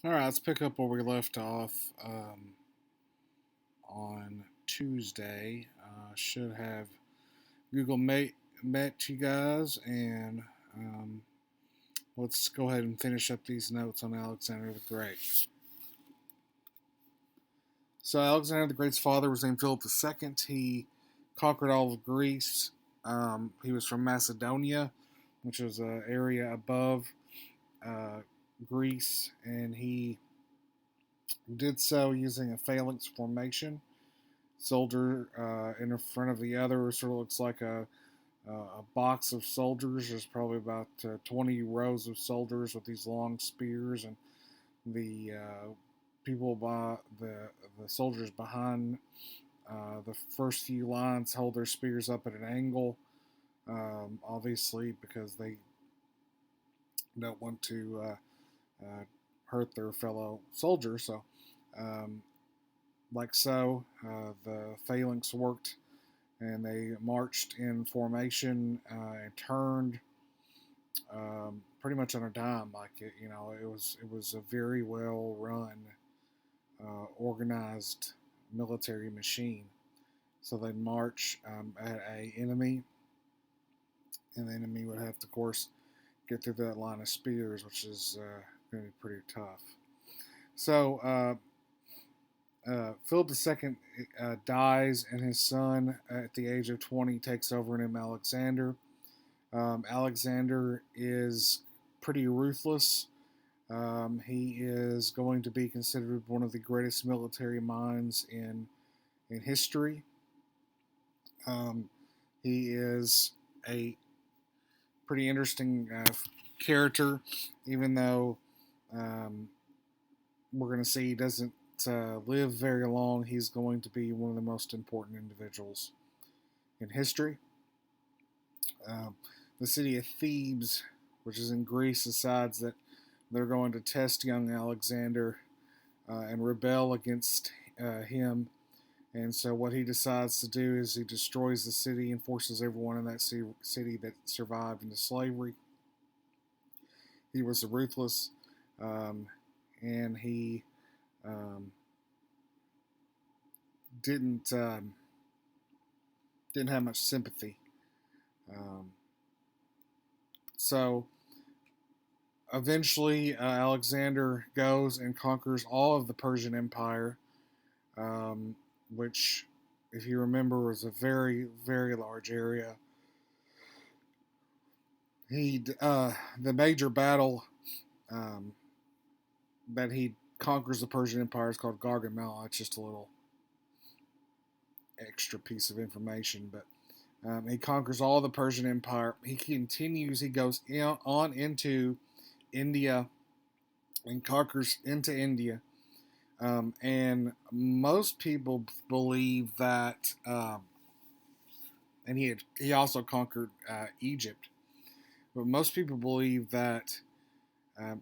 All right, let's pick up where we left off on Tuesday. Should have Google met you guys, and um, let's go ahead and finish up these notes on Alexander the Great. So, Alexander the Great's father was named Philip II. He conquered all of Greece. He was from Macedonia, which was an area above uh, Greece, and he did so using a phalanx formation. Soldier in front of the other sort of looks like a box of soldiers. There's probably about 20 rows of soldiers with these long spears, and the people by the soldiers behind the first few lines hold their spears up at an angle, obviously because they don't want to hurt their fellow soldiers. So, um, like so, the phalanx worked and they marched in formation and turned pretty much on a dime. Like it was a very well run, organized military machine. So they'd march at a enemy, and the enemy would have to, of course, get through that line of spears, which is going to be pretty tough. So Philip II dies, and his son, at the age of 20, takes over named Alexander. Alexander is pretty ruthless. He is going to be considered one of the greatest military minds in history. Um, he is a pretty interesting character, even though um, we're going to see he doesn't live very long. He's going to be one of the most important individuals in history. Um, the city of Thebes, which is in Greece, decides that they're going to test young Alexander and rebel against him. And so, what he decides to do is he destroys the city and forces everyone in that city that survived into slavery. He was ruthless, um, and he um, didn't didn't have much sympathy. Um, so eventually, Alexander goes and conquers all of the Persian Empire, um, which, if you remember, was a very, very large area. The major battle um, that he conquers the Persian Empire is called Gargamel. It's just a little extra piece of information, but he conquers all the Persian Empire. He continues. He goes on into India and conquers into India. And most people believe that, and he also conquered Egypt. But most people believe that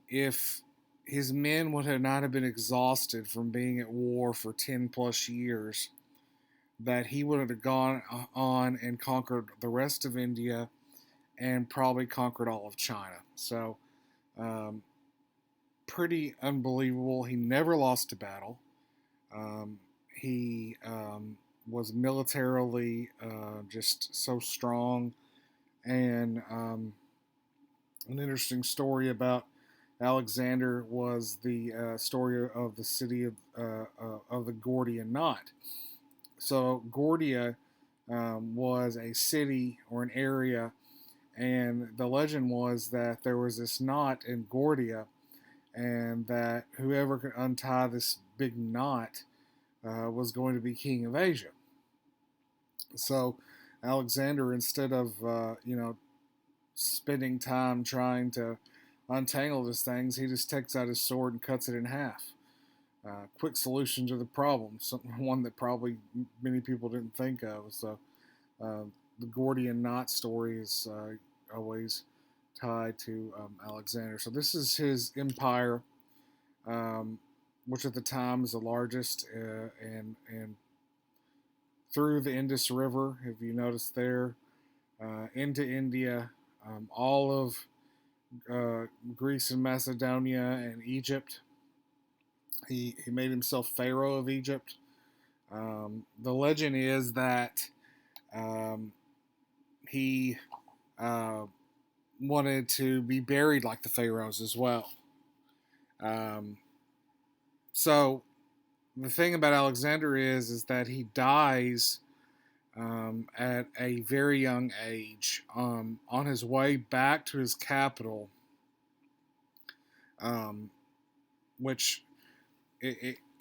if his men would have not have been exhausted from being at war for 10 plus years, that he would have gone on and conquered the rest of India and probably conquered all of China. So, um, pretty unbelievable. He never lost a battle. He was militarily just so strong. And an interesting story about Alexander was the story of the city of the Gordian knot. So Gordia was a city or an area, and the legend was that there was this knot in Gordia, and that whoever could untie this big knot was going to be king of Asia. So Alexander, instead of spending time trying to untangle these things, he just takes out his sword and cuts it in half. Quick solution to the problem, one that probably many people didn't think of. So uh, the Gordian knot story is always tied to Alexander. So this is his empire, um, which at the time is the largest, and through the Indus River, if you notice there, into India, all of Greece and Macedonia and Egypt. He made himself Pharaoh of Egypt. The legend is that um, he uh, wanted to be buried like the pharaohs as well. Um, so the thing about Alexander is that he dies at a very young age on his way back to his capital, um, which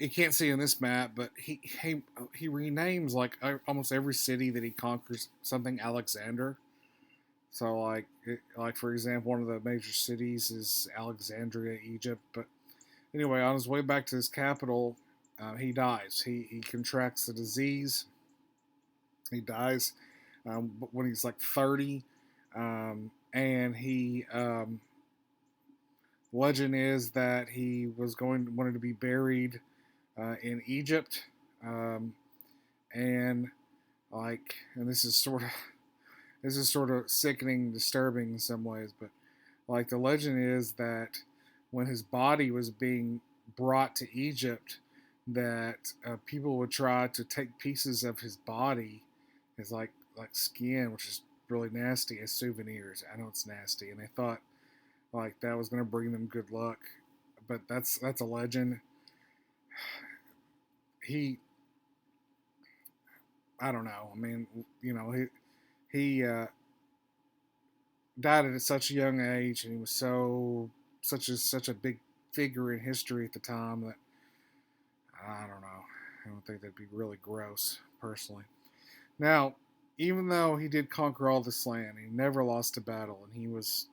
it can't see in this map, but he renames like almost every city that he conquers something Alexander. So like for example, one of the major cities is Alexandria, Egypt. But anyway, on his way back to his capital, he dies. He contracts the disease. He dies when he's like 30, and legend is that he wanted to be buried in Egypt, um, and and this is sort of sickening, disturbing in some ways, but like the legend is that when his body was being brought to Egypt, that people would try to take pieces of his body, his like skin, which is really nasty, as souvenirs. I know it's nasty, and they thought like that was going to bring them good luck, but that's a legend. He, I don't know. I mean, he died at such a young age, and he was such a big figure in history at the time that I don't know. I don't think that'd be really gross, personally. Now, even though he did conquer all this land, he never lost a battle, and he was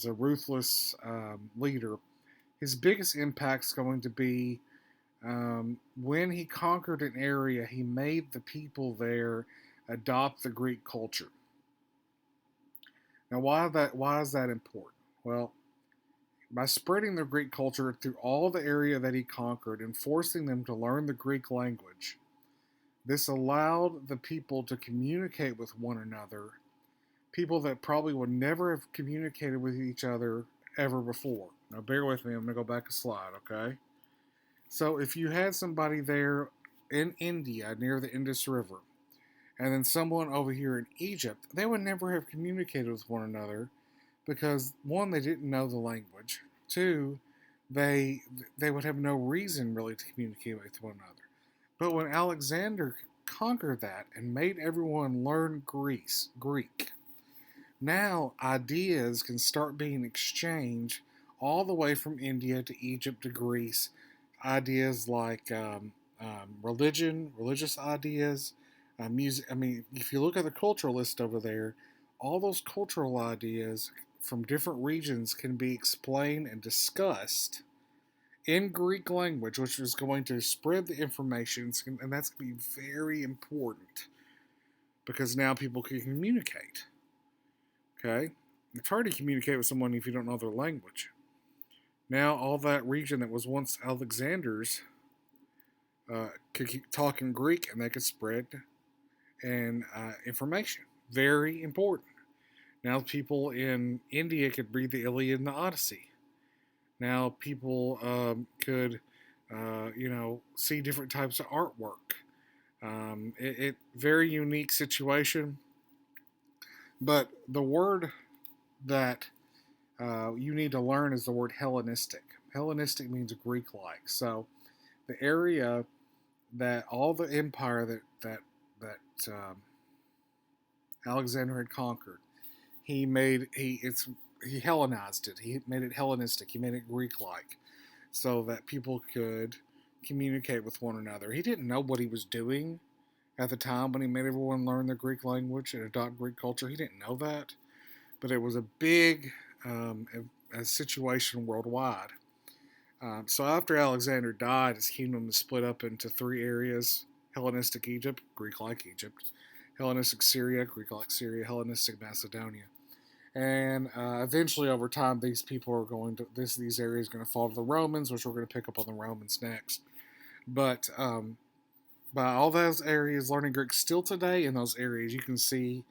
a ruthless leader. His biggest impact's going to be when he conquered an area, he made the people there adopt the Greek culture. Now, why is that important? Well, by spreading the Greek culture through all the area that he conquered and forcing them to learn the Greek language, this allowed the people to communicate with one another, people that probably would never have communicated with each other ever before. Now, bear with me, I'm going to go back a slide, okay? So, if you had somebody there in India near the Indus River, and then someone over here in Egypt, they would never have communicated with one another because one, they didn't know the language. Two, they they would have no reason really to communicate with one another. But when Alexander conquered that and made everyone learn Greek, now ideas can start being exchanged all the way from India to Egypt to Greece. Ideas like religious ideas, music. I mean, if you look at the cultural list over there, all those cultural ideas from different regions can be explained and discussed in Greek language, which is going to spread the information, and that's going to be very important because now people can communicate. Okay? It's hard to communicate with someone if you don't know their language. Now, all that region that was once Alexander's could keep talking Greek and they could spread and information. Very important. Now, people in India could read the Iliad and the Odyssey. Now, people could, see different types of artwork. It very unique situation. But the word that you need to learn is the word Hellenistic. Hellenistic means Greek-like. So the area that all the empire that Alexander had conquered, he Hellenized it. He made it Hellenistic. He made it Greek-like, so that people could communicate with one another. He didn't know what he was doing at the time when he made everyone learn the Greek language and adopt Greek culture. He didn't know that, but it was a big a situation worldwide. So after Alexander died, his kingdom was split up into three areas: Hellenistic Egypt, Greek-like Egypt; Hellenistic Syria, Greek-like Syria; Hellenistic Macedonia. And eventually, over time, these areas are going to fall to the Romans, which we're going to pick up on the Romans next. But by all those areas learning Greek still today, in those areas, you can see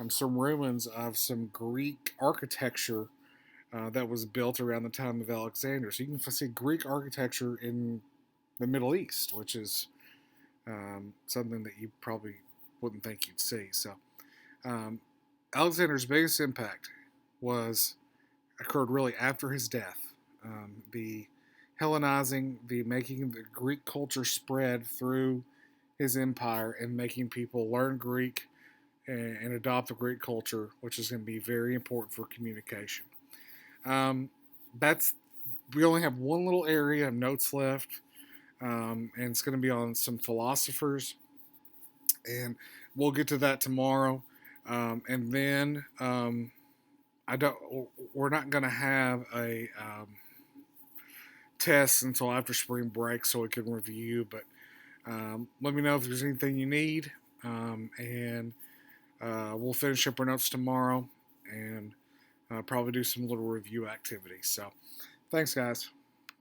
some ruins of some Greek architecture that was built around the time of Alexander. So you can see Greek architecture in the Middle East, which is something that you probably wouldn't think you'd see. So um, Alexander's biggest impact was occurred really after his death. The Hellenizing, the making the Greek culture spread through his empire and making people learn Greek and adopt the Greek culture, which is going to be very important for communication. That's we only have one little area of notes left, and it's going to be on some philosophers, and we'll get to that tomorrow. And then I don't. We're not going to have a test until after spring break, so we can review. But let me know if there's anything you need, and we'll finish up our notes tomorrow, and probably do some little review activities. So, thanks, guys.